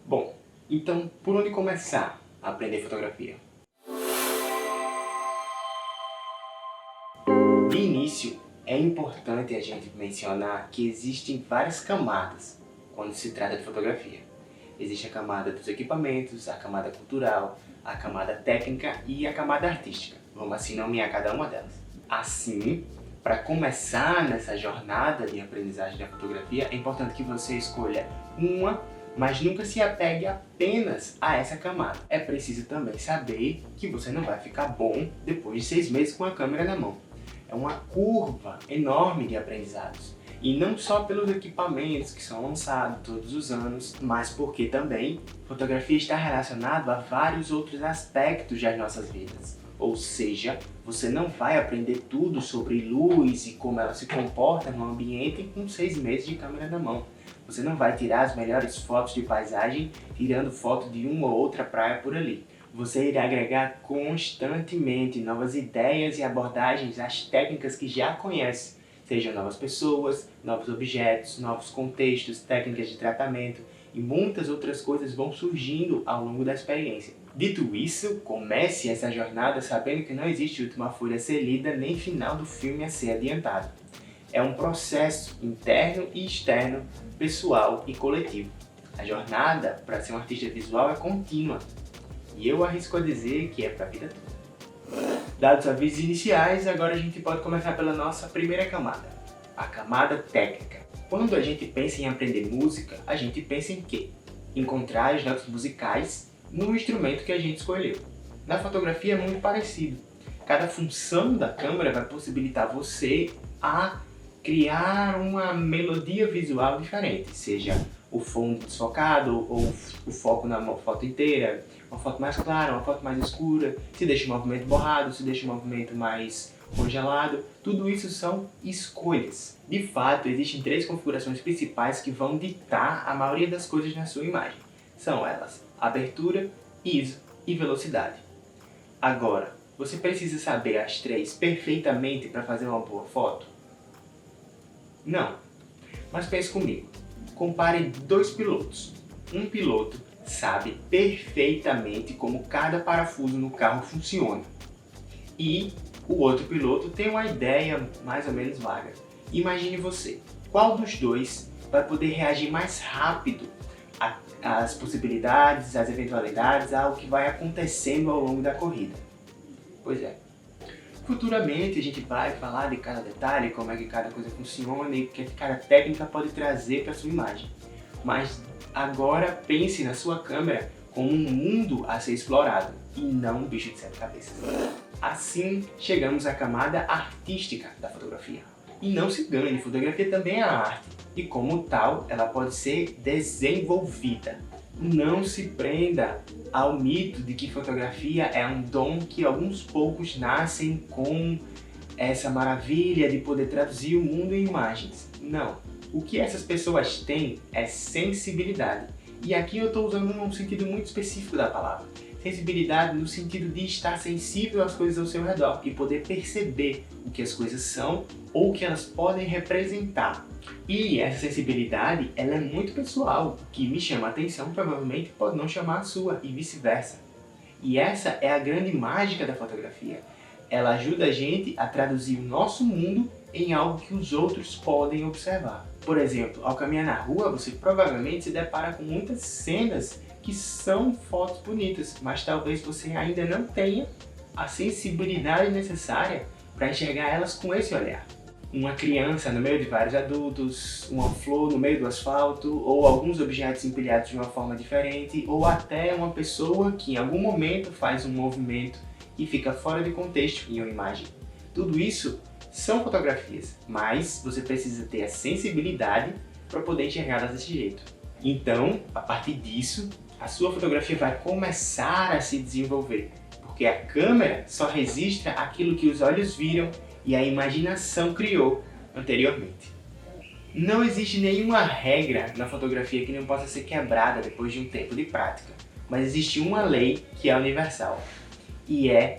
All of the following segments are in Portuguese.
Bom, então por onde começar a aprender fotografia? De início, é importante a gente mencionar que existem várias camadas quando se trata de fotografia. Existe a camada dos equipamentos, a camada cultural, a camada técnica e a camada artística. Vamos assim nomear cada uma delas. Assim, para começar nessa jornada de aprendizagem da fotografia, é importante que você escolha uma, mas nunca se apegue apenas a essa camada. É preciso também saber que você não vai ficar bom depois de 6 meses com a câmera na mão. É uma curva enorme de aprendizados. E não só pelos equipamentos que são lançados todos os anos, mas porque também fotografia está relacionado a vários outros aspectos das nossas vidas. Ou seja, você não vai aprender tudo sobre luz e como ela se comporta no ambiente com 6 meses de câmera na mão. Você não vai tirar as melhores fotos de paisagem tirando foto de uma ou outra praia por ali. Você irá agregar constantemente novas ideias e abordagens às técnicas que já conhece, sejam novas pessoas, novos objetos, novos contextos, técnicas de tratamento e muitas outras coisas vão surgindo ao longo da experiência. Dito isso, comece essa jornada sabendo que não existe última folha a ser lida nem final do filme a ser adiantado. É um processo interno e externo, pessoal e coletivo. A jornada para ser um artista visual é contínua. E eu arrisco a dizer que é para a vida toda. Dados os avisos iniciais, agora a gente pode começar pela nossa primeira camada, a camada técnica. Quando a gente pensa em aprender música, a gente pensa em quê? Encontrar as notas musicais no instrumento que a gente escolheu. Na fotografia é muito parecido. Cada função da câmera vai possibilitar você a criar uma melodia visual diferente, seja o fundo desfocado ou o foco na foto inteira, uma foto mais clara, uma foto mais escura, se deixa o movimento borrado, se deixa o movimento mais congelado. Tudo isso são escolhas. De fato, existem 3 configurações principais que vão ditar a maioria das coisas na sua imagem. São elas: abertura, ISO e velocidade. Agora, você precisa saber as 3 perfeitamente para fazer uma boa foto? Não. Mas pense comigo. Compare 2 pilotos. Um piloto sabe perfeitamente como cada parafuso no carro funciona. E o outro piloto tem uma ideia mais ou menos vaga. Imagine você. Qual dos dois vai poder reagir mais rápido às possibilidades, às eventualidades, ao que vai acontecendo ao longo da corrida? Pois é. Futuramente a gente vai falar de cada detalhe, como é que cada coisa funciona e o que cada técnica pode trazer para a sua imagem. Mas agora pense na sua câmera como um mundo a ser explorado e não um bicho de 7 cabeças. Assim chegamos à camada artística da fotografia. E não se engane, fotografia também é arte e como tal ela pode ser desenvolvida. Não se prenda ao mito de que fotografia é um dom que alguns poucos nascem com essa maravilha de poder traduzir o mundo em imagens. Não. O que essas pessoas têm é sensibilidade. E aqui eu estou usando um sentido muito específico da palavra. Sensibilidade no sentido de estar sensível às coisas ao seu redor e poder perceber o que as coisas são ou o que elas podem representar. E essa sensibilidade, ela é muito pessoal. O que me chama a atenção provavelmente pode não chamar a sua e vice-versa. E essa é a grande mágica da fotografia. Ela ajuda a gente a traduzir o nosso mundo em algo que os outros podem observar. Por exemplo, ao caminhar na rua, você provavelmente se depara com muitas cenas que são fotos bonitas, mas talvez você ainda não tenha a sensibilidade necessária para enxergar elas com esse olhar. Uma criança no meio de vários adultos, uma flor no meio do asfalto, ou alguns objetos empilhados de uma forma diferente, ou até uma pessoa que em algum momento faz um movimento e fica fora de contexto em uma imagem. Tudo isso são fotografias, mas você precisa ter a sensibilidade para poder enxergá-las desse jeito. Então, a partir disso, a sua fotografia vai começar a se desenvolver, porque a câmera só registra aquilo que os olhos viram e a imaginação criou anteriormente. Não existe nenhuma regra na fotografia que não possa ser quebrada depois de um tempo de prática, mas existe uma lei que é universal, e é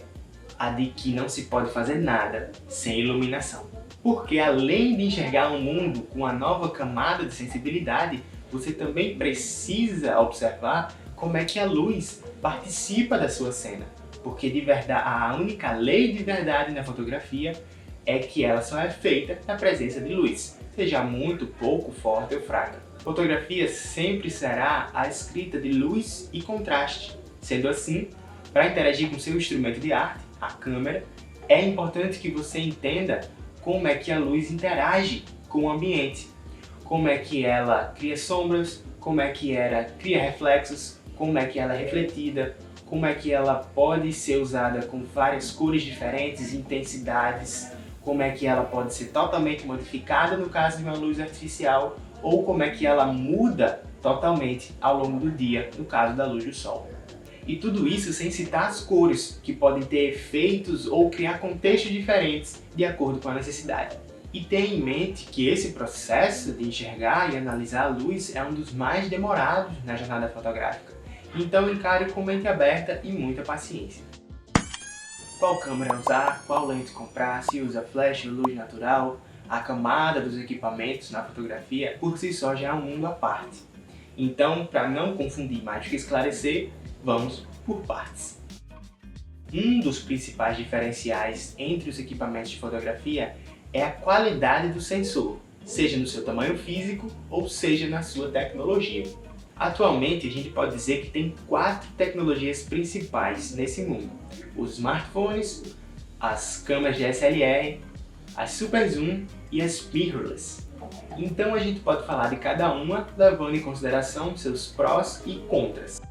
a de que não se pode fazer nada sem iluminação. Porque além de enxergar um mundo com uma nova camada de sensibilidade, você também precisa observar como é que a luz participa da sua cena. Porque de verdade, a única lei de verdade na fotografia é que ela só é feita na presença de luz, seja muito, pouco, forte ou fraca. Fotografia sempre será a escrita de luz e contraste. Sendo assim, para interagir com seu instrumento de arte, a câmera, é importante que você entenda como é que a luz interage com o ambiente, como é que ela cria sombras, como é que ela cria reflexos, como é que ela é refletida, como é que ela pode ser usada com várias cores diferentes, intensidades, como é que ela pode ser totalmente modificada no caso de uma luz artificial, ou como é que ela muda totalmente ao longo do dia, no caso da luz do sol. E tudo isso sem citar as cores, que podem ter efeitos ou criar contextos diferentes de acordo com a necessidade. E tenha em mente que esse processo de enxergar e analisar a luz é um dos mais demorados na jornada fotográfica. Então encare com mente aberta e muita paciência. Qual câmera usar, qual lente comprar, se usa flash ou luz natural, a camada dos equipamentos na fotografia por si só já é um mundo à parte. Então, para não confundir mais do que esclarecer, vamos por partes. Um dos principais diferenciais entre os equipamentos de fotografia é a qualidade do sensor, seja no seu tamanho físico ou seja na sua tecnologia. Atualmente, a gente pode dizer que tem 4 tecnologias principais nesse mundo: os smartphones, as câmeras DSLR, as super zoom e as mirrorless. Então a gente pode falar de cada uma, levando em consideração seus prós e contras.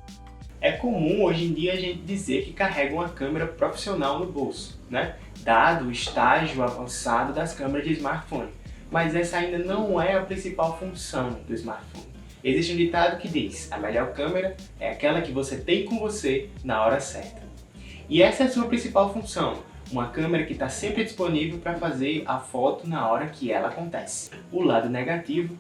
É comum hoje em dia a gente dizer que carrega uma câmera profissional no bolso, né? Dado o estágio avançado das câmeras de smartphone. Mas essa ainda não é a principal função do smartphone. Existe um ditado que diz: a melhor câmera é aquela que você tem com você na hora certa. E essa é a sua principal função, uma câmera que está sempre disponível para fazer a foto na hora que ela acontece. O lado negativo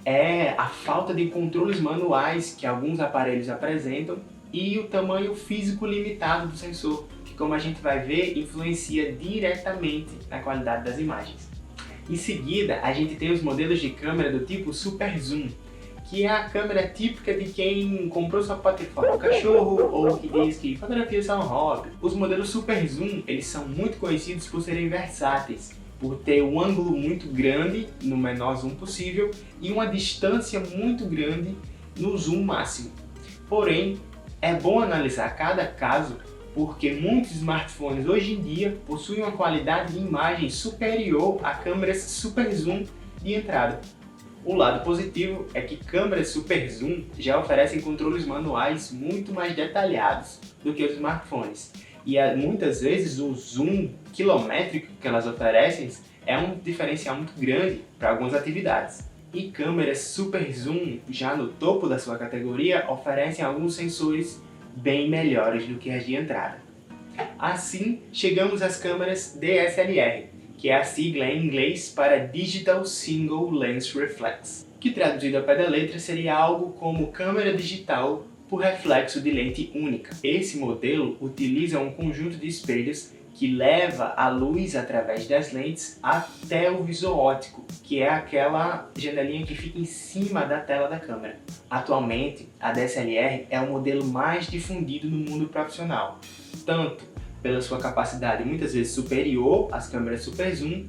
é a falta de controles manuais que alguns aparelhos apresentam e o tamanho físico limitado do sensor, que, como a gente vai ver, influencia diretamente na qualidade das imagens. Em seguida, a gente tem os modelos de câmera do tipo Super Zoom, que é a câmera típica de quem comprou só para ter foto do cachorro ou que diz que fotografia é só um hobby. Os modelos Super Zoom, eles são muito conhecidos por serem versáteis, por ter um ângulo muito grande no menor zoom possível e uma distância muito grande no zoom máximo. Porém, é bom analisar cada caso porque muitos smartphones hoje em dia possuem uma qualidade de imagem superior a câmeras Super Zoom de entrada. O lado positivo é que câmeras Super Zoom já oferecem controles manuais muito mais detalhados do que os smartphones. E muitas vezes o zoom quilométrico que elas oferecem é um diferencial muito grande para algumas atividades. E câmeras Super Zoom, já no topo da sua categoria, oferecem alguns sensores bem melhores do que as de entrada. Assim, chegamos às câmeras DSLR, que é a sigla em inglês para Digital Single Lens Reflex, que traduzido ao pé da letra seria algo como câmera digital por reflexo de lente única. Esse modelo utiliza um conjunto de espelhos que leva a luz através das lentes até o visor óptico, que é aquela janelinha que fica em cima da tela da câmera. Atualmente, a DSLR é o modelo mais difundido no mundo profissional, tanto pela sua capacidade muitas vezes superior às câmeras Super Zoom,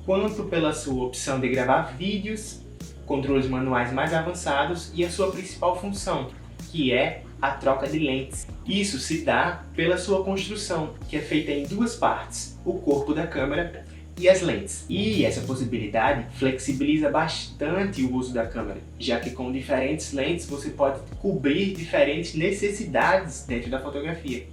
quanto pela sua opção de gravar vídeos, controles manuais mais avançados e a sua principal função, que é a troca de lentes. Isso se dá pela sua construção, que é feita em 2 partes, o corpo da câmera e as lentes. E essa possibilidade flexibiliza bastante o uso da câmera, já que com diferentes lentes você pode cobrir diferentes necessidades dentro da fotografia.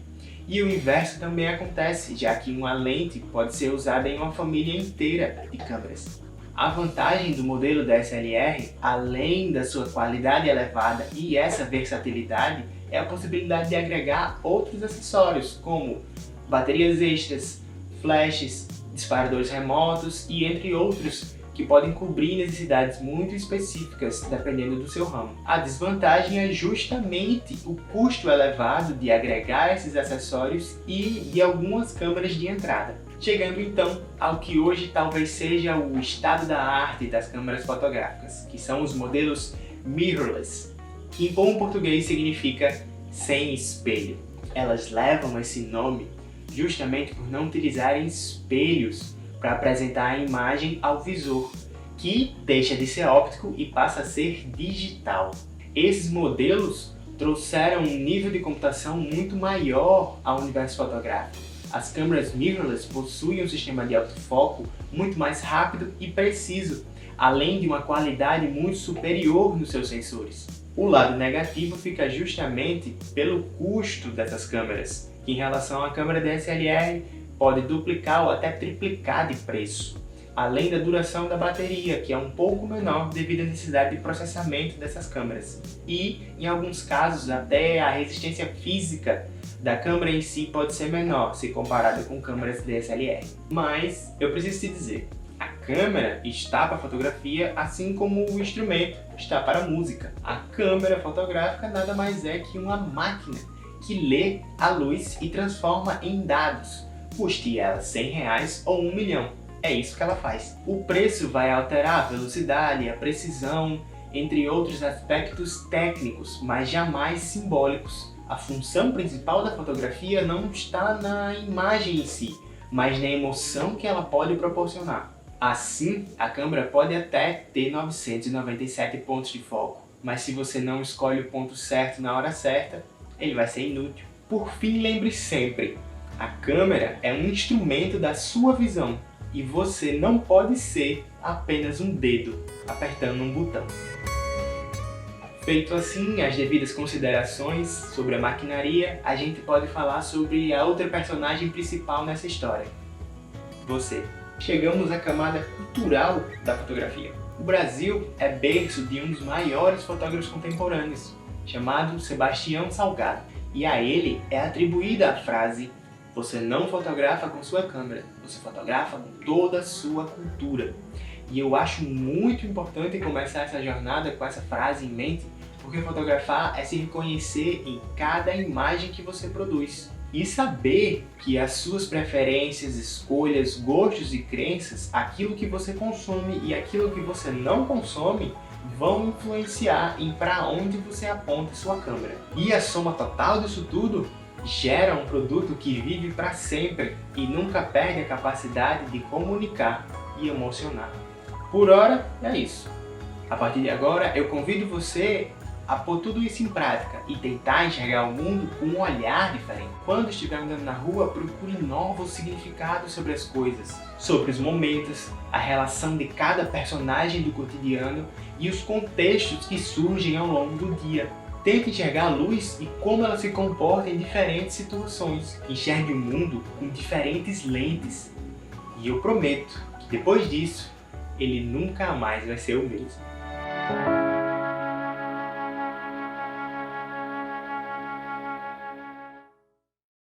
E o inverso também acontece, já que uma lente pode ser usada em uma família inteira de câmeras. A vantagem do modelo DSLR, além da sua qualidade elevada e essa versatilidade, é a possibilidade de agregar outros acessórios, como baterias extras, flashes, disparadores remotos e entre outros, que podem cobrir necessidades muito específicas dependendo do seu ramo. A desvantagem é justamente o custo elevado de agregar esses acessórios e de algumas câmeras de entrada. Chegando então ao que hoje talvez seja o estado da arte das câmeras fotográficas, que são os modelos mirrorless, que em bom português significa sem espelho. Elas levam esse nome justamente por não utilizarem espelhos para apresentar a imagem ao visor, que deixa de ser óptico e passa a ser digital. Esses modelos trouxeram um nível de computação muito maior ao universo fotográfico. As câmeras mirrorless possuem um sistema de autofoco muito mais rápido e preciso, além de uma qualidade muito superior nos seus sensores. O lado negativo fica justamente pelo custo dessas câmeras, que em relação à câmera DSLR pode duplicar ou até triplicar de preço, além da duração da bateria, que é um pouco menor devido à necessidade de processamento dessas câmeras. E, em alguns casos, até a resistência física da câmera em si pode ser menor, se comparada com câmeras DSLR. Mas, eu preciso te dizer, a câmera está para fotografia assim como o instrumento está para a música. A câmera fotográfica nada mais é que uma máquina que lê a luz e transforma em dados, custe ela R$100 ou R$1 milhão. É isso que ela faz. O preço vai alterar a velocidade, a precisão, entre outros aspectos técnicos, mas jamais simbólicos. A função principal da fotografia não está na imagem em si, mas na emoção que ela pode proporcionar. Assim, a câmera pode até ter 997 pontos de foco, mas se você não escolhe o ponto certo na hora certa, ele vai ser inútil. Por fim, lembre sempre, a câmera é um instrumento da sua visão e você não pode ser apenas um dedo apertando um botão. Feito assim as devidas considerações sobre a maquinaria, a gente pode falar sobre a outra personagem principal nessa história, você. Chegamos à camada cultural da fotografia. O Brasil é berço de um dos maiores fotógrafos contemporâneos, chamado Sebastião Salgado, e a ele é atribuída a frase: você não fotografa com sua câmera, você fotografa com toda a sua cultura. E eu acho muito importante começar essa jornada com essa frase em mente, porque fotografar é se reconhecer em cada imagem que você produz. E saber que as suas preferências, escolhas, gostos e crenças, aquilo que você consome e aquilo que você não consome, vão influenciar em para onde você aponta sua câmera. E a soma total disso tudo gera um produto que vive para sempre e nunca perde a capacidade de comunicar e emocionar. Por hora, é isso. A partir de agora, eu convido você a pôr tudo isso em prática e tentar enxergar o mundo com um olhar diferente. Quando estiver andando na rua, procure novos significados sobre as coisas, sobre os momentos, a relação de cada personagem do cotidiano e os contextos que surgem ao longo do dia. Tente enxergar a luz e como ela se comporta em diferentes situações. Enxergue o mundo com diferentes lentes. E eu prometo que depois disso, ele nunca mais vai ser o mesmo.